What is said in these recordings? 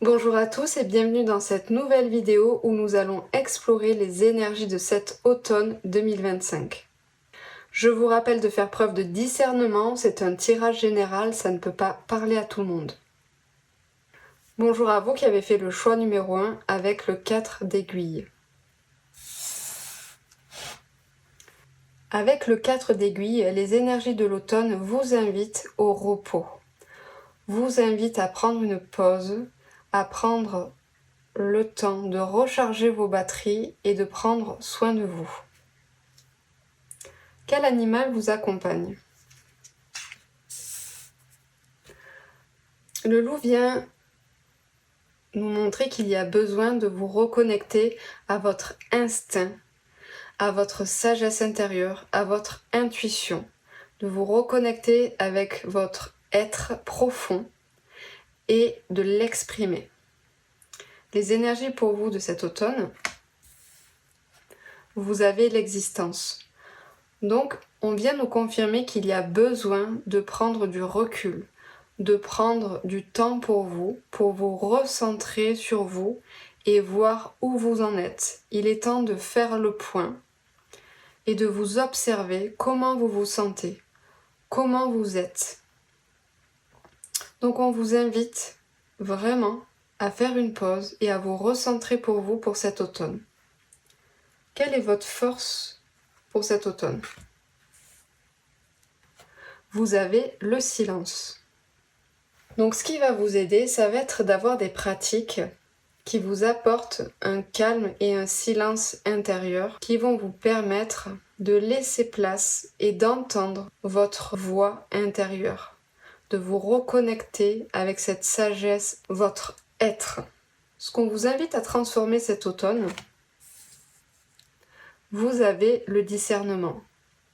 Bonjour à tous et bienvenue dans cette nouvelle vidéo où nous allons explorer les énergies de cet automne 2025. Je vous rappelle de faire preuve de discernement, c'est un tirage général, ça ne peut pas parler à tout le monde. Bonjour à vous qui avez fait le choix numéro 1 avec le 4 d'aiguille. Avec le 4 d'aiguille, les énergies de l'automne vous invitent au repos, vous invitent à prendre une pause, à prendre le temps de recharger vos batteries et de prendre soin de vous. Quel animal vous accompagne? Le loup vient nous montrer qu'il y a besoin de vous reconnecter à votre instinct, à votre sagesse intérieure, à votre intuition, de vous reconnecter avec votre être profond et de l'exprimer. Les énergies pour vous de cet automne, vous avez l'existence. Donc, on vient nous confirmer qu'il y a besoin de prendre du recul, de prendre du temps pour vous recentrer sur vous et voir où vous en êtes. Il est temps de faire le point et de vous observer comment vous vous sentez, comment vous êtes. Donc on vous invite vraiment à faire une pause et à vous recentrer pour vous pour cet automne. Quelle est votre force pour cet automne? Vous avez le silence. Donc ce qui va vous aider, ça va être d'avoir des pratiques qui vous apportent un calme et un silence intérieur qui vont vous permettre de laisser place et d'entendre votre voix intérieure, de vous reconnecter avec cette sagesse, votre être. Ce qu'on vous invite à transformer cet automne, vous avez le discernement.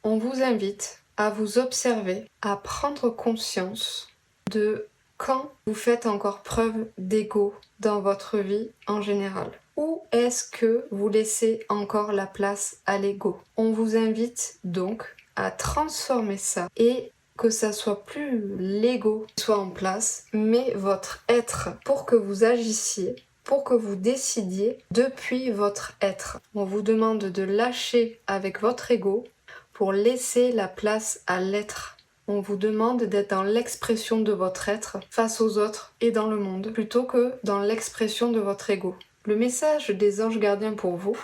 On vous invite à vous observer, à prendre conscience de quand vous faites encore preuve d'ego dans votre vie en général. Où est-ce que vous laissez encore la place à l'ego? On vous invite donc à transformer ça et que ça soit plus l'ego qui soit en place, mais votre être pour que vous agissiez, pour que vous décidiez depuis votre être. On vous demande de lâcher avec votre ego pour laisser la place à l'être. On vous demande d'être dans l'expression de votre être face aux autres et dans le monde, plutôt que dans l'expression de votre ego. Le message des anges gardiens pour vous,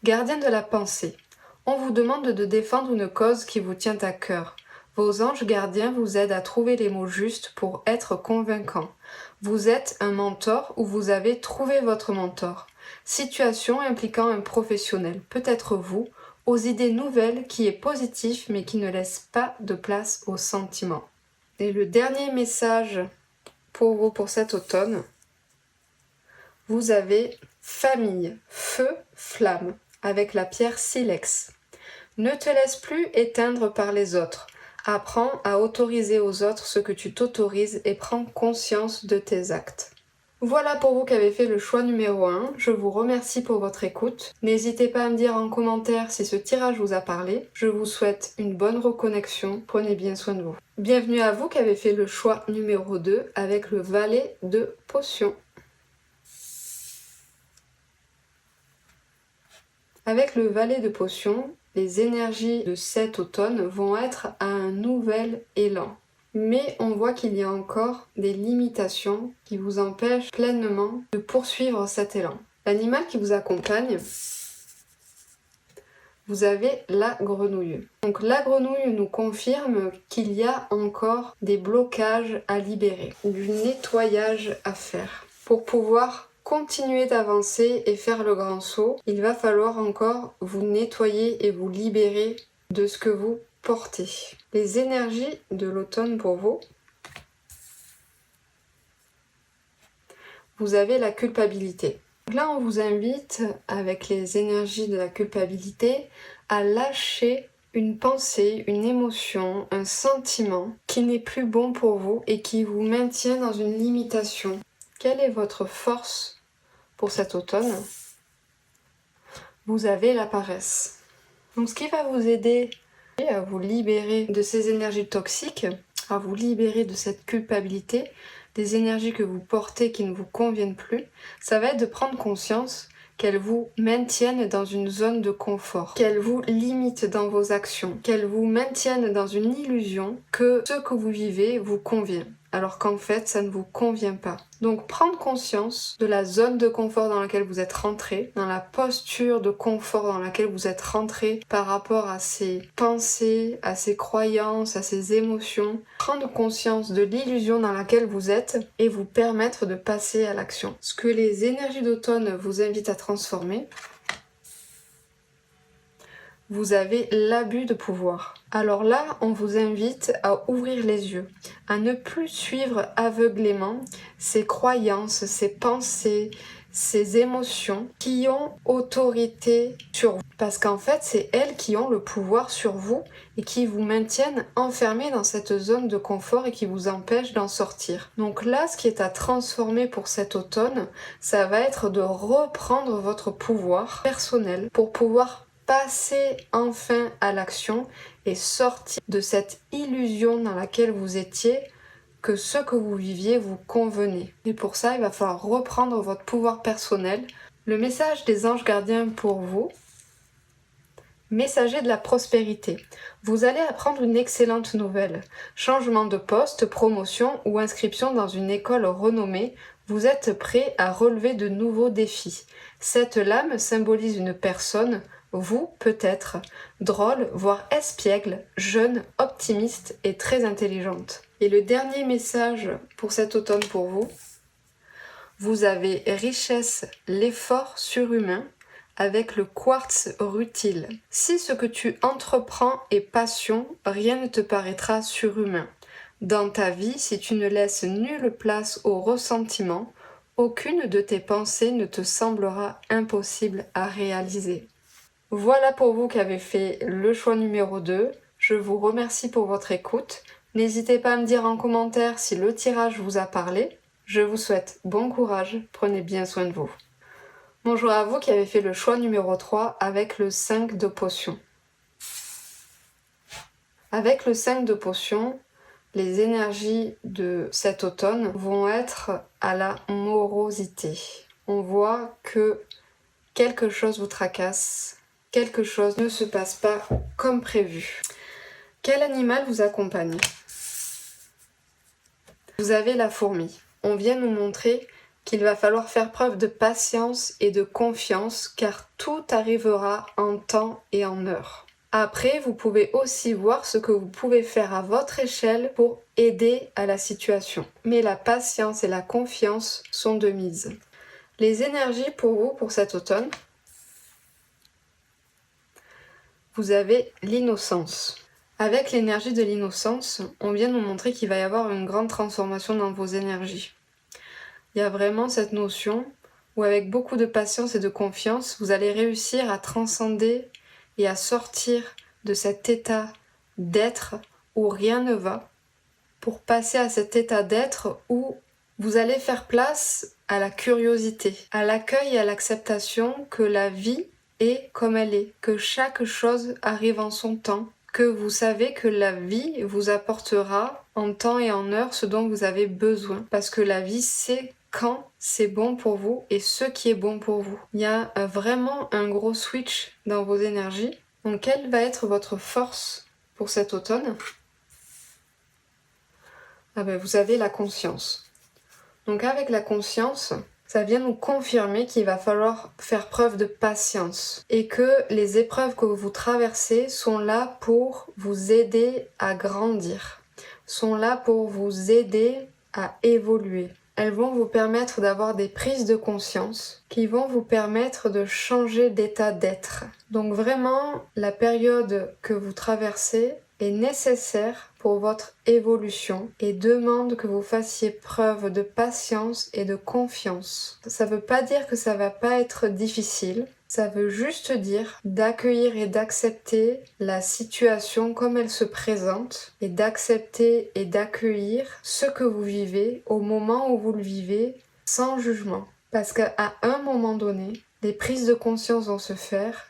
gardiens de la pensée, on vous demande de défendre une cause qui vous tient à cœur. Vos anges gardiens vous aident à trouver les mots justes pour être convaincants. Vous êtes un mentor ou vous avez trouvé votre mentor. Situation impliquant un professionnel, peut-être vous, aux idées nouvelles qui est positif mais qui ne laisse pas de place aux sentiments. Et le dernier message pour vous pour cet automne, vous avez famille, feu, flamme, avec la pierre silex. Ne te laisse plus éteindre par les autres. Apprends à autoriser aux autres ce que tu t'autorises et prends conscience de tes actes. Voilà pour vous qui avez fait le choix numéro 1. Je vous remercie pour votre écoute. N'hésitez pas à me dire en commentaire si ce tirage vous a parlé. Je vous souhaite une bonne reconnexion. Prenez bien soin de vous. Bienvenue à vous qui avez fait le choix numéro 2 avec le valet de potions. Avec le valet de potions, les énergies de cet automne vont être à un nouvel élan. Mais on voit qu'il y a encore des limitations qui vous empêchent pleinement de poursuivre cet élan. L'animal qui vous accompagne, vous avez la grenouille. Donc la grenouille nous confirme qu'il y a encore des blocages à libérer, du nettoyage à faire. Pour pouvoir continuer d'avancer et faire le grand saut, il va falloir encore vous nettoyer et vous libérer de ce que vous portez. Les énergies de l'automne pour vous, vous avez la culpabilité. Là, on vous invite, avec les énergies de la culpabilité, à lâcher une pensée, une émotion, un sentiment qui n'est plus bon pour vous et qui vous maintient dans une limitation. Quelle est votre force pour cet automne? Vous avez la paresse. Donc, ce qui va vous aider à vous libérer de ces énergies toxiques, à vous libérer de cette culpabilité, des énergies que vous portez qui ne vous conviennent plus, ça va être de prendre conscience qu'elles vous maintiennent dans une zone de confort, qu'elles vous limitent dans vos actions, qu'elles vous maintiennent dans une illusion que ce que vous vivez vous convient, alors qu'en fait ça ne vous convient pas. Donc prendre conscience de la zone de confort dans laquelle vous êtes rentré, dans la posture de confort dans laquelle vous êtes rentré par rapport à ces pensées, à ces croyances, à ces émotions, prendre conscience de l'illusion dans laquelle vous êtes et vous permettre de passer à l'action. Ce que les énergies d'automne vous invitent à transformer, vous avez l'abus de pouvoir. Alors là, on vous invite à ouvrir les yeux, à ne plus suivre aveuglément ces croyances, ces pensées, ces émotions qui ont autorité sur vous. Parce qu'en fait, c'est elles qui ont le pouvoir sur vous et qui vous maintiennent enfermés dans cette zone de confort et qui vous empêchent d'en sortir. Donc là, ce qui est à transformer pour cet automne, ça va être de reprendre votre pouvoir personnel pour pouvoir passer enfin à l'action et sortir de cette illusion dans laquelle vous étiez que ce que vous viviez vous convenait. Et pour ça, il va falloir reprendre votre pouvoir personnel. Le message des anges gardiens pour vous, messager de la prospérité. Vous allez apprendre une excellente nouvelle. Changement de poste, promotion ou inscription dans une école renommée, vous êtes prêt à relever de nouveaux défis. Cette lame symbolise une personne, vous peut-être, drôle, voire espiègle, jeune, optimiste et très intelligente. Et le dernier message pour cet automne pour vous, vous avez richesse, l'effort surhumain, avec le quartz rutile. Si ce que tu entreprends est passion, rien ne te paraîtra surhumain. Dans ta vie, si tu ne laisses nulle place au ressentiment, aucune de tes pensées ne te semblera impossible à réaliser. Voilà pour vous qui avez fait le choix numéro 2. Je vous remercie pour votre écoute. N'hésitez pas à me dire en commentaire si le tirage vous a parlé. Je vous souhaite bon courage, prenez bien soin de vous. Bonjour à vous qui avez fait le choix numéro 3 avec le 5 de potions. Avec le 5 de potions, les énergies de cet automne vont être à la morosité. On voit que quelque chose vous tracasse, quelque chose ne se passe pas comme prévu. Quel animal vous accompagne? Vous avez la fourmi. On vient nous montrer qu'il va falloir faire preuve de patience et de confiance car tout arrivera en temps et en heure. Après, vous pouvez aussi voir ce que vous pouvez faire à votre échelle pour aider à la situation. Mais la patience et la confiance sont de mise. Les énergies pour vous pour cet automne, vous avez l'innocence. Avec l'énergie de l'innocence, on vient nous montrer qu'il va y avoir une grande transformation dans vos énergies. Il y a vraiment cette notion où avec beaucoup de patience et de confiance, vous allez réussir à transcender et à sortir de cet état d'être où rien ne va, pour passer à cet état d'être où vous allez faire place à la curiosité, à l'accueil et à l'acceptation que la vie est comme elle est, que chaque chose arrive en son temps, que vous savez que la vie vous apportera en temps et en heure ce dont vous avez besoin, parce que la vie sait quand c'est bon pour vous et ce qui est bon pour vous. Il y a vraiment un gros switch dans vos énergies. Donc quelle va être votre force pour cet automne? Vous avez la conscience. Donc avec la conscience, ça vient nous confirmer qu'il va falloir faire preuve de patience et que les épreuves que vous traversez sont là pour vous aider à grandir, sont là pour vous aider à évoluer. Elles vont vous permettre d'avoir des prises de conscience qui vont vous permettre de changer d'état d'être. Donc vraiment, la période que vous traversez est nécessaire pour votre évolution et demande que vous fassiez preuve de patience et de confiance. Ça ne veut pas dire que ça va pas être difficile, ça veut juste dire d'accueillir et d'accepter la situation comme elle se présente et d'accepter et d'accueillir ce que vous vivez au moment où vous le vivez sans jugement. Parce qu'à un moment donné, des prises de conscience vont se faire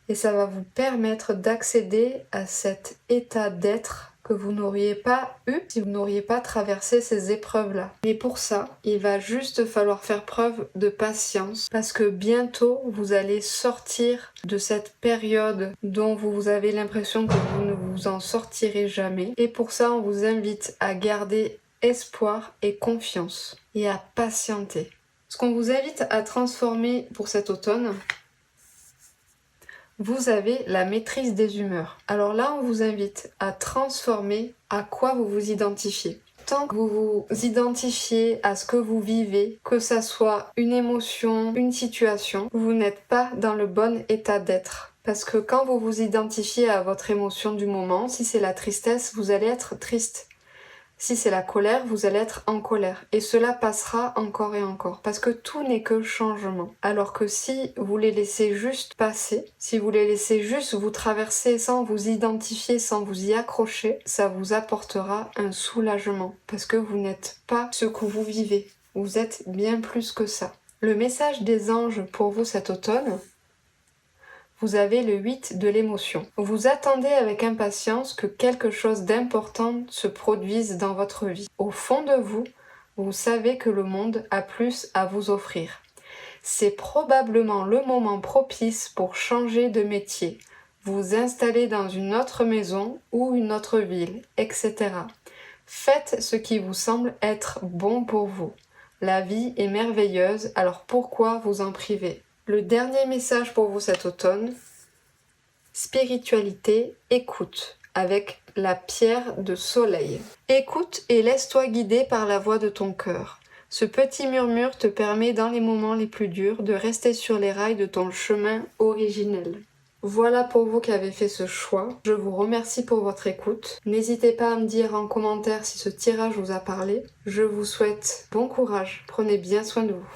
et ça va vous permettre d'accéder à cet état d'être que vous n'auriez pas eu si vous n'auriez pas traversé ces épreuves-là. Mais pour ça, il va juste falloir faire preuve de patience parce que bientôt vous allez sortir de cette période dont vous avez l'impression que vous ne vous en sortirez jamais. Et pour ça, on vous invite à garder espoir et confiance et à patienter. Ce qu'on vous invite à transformer pour cet automne, vous avez la maîtrise des humeurs. Alors là, on vous invite à transformer à quoi vous vous identifiez. Tant que vous vous identifiez à ce que vous vivez, que ça soit une émotion, une situation, vous n'êtes pas dans le bon état d'être. Parce que quand vous vous identifiez à votre émotion du moment, si c'est la tristesse, vous allez être triste. Si c'est la colère, vous allez être en colère. Et cela passera encore et encore. Parce que tout n'est que changement. Alors que si vous les laissez juste passer, si vous les laissez juste vous traverser sans vous identifier, sans vous y accrocher, ça vous apportera un soulagement. Parce que vous n'êtes pas ce que vous vivez. Vous êtes bien plus que ça. Le message des anges pour vous cet automne, vous avez le 8 de l'émotion. Vous attendez avec impatience que quelque chose d'important se produise dans votre vie. Au fond de vous, vous savez que le monde a plus à vous offrir. C'est probablement le moment propice pour changer de métier, vous installer dans une autre maison ou une autre ville, etc. Faites ce qui vous semble être bon pour vous. La vie est merveilleuse, alors pourquoi vous en priver ? Le dernier message pour vous cet automne, spiritualité, écoute, avec la pierre de soleil. Écoute et laisse-toi guider par la voix de ton cœur. Ce petit murmure te permet dans les moments les plus durs de rester sur les rails de ton chemin originel. Voilà pour vous qui avez fait ce choix. Je vous remercie pour votre écoute. N'hésitez pas à me dire en commentaire si ce tirage vous a parlé. Je vous souhaite bon courage. Prenez bien soin de vous.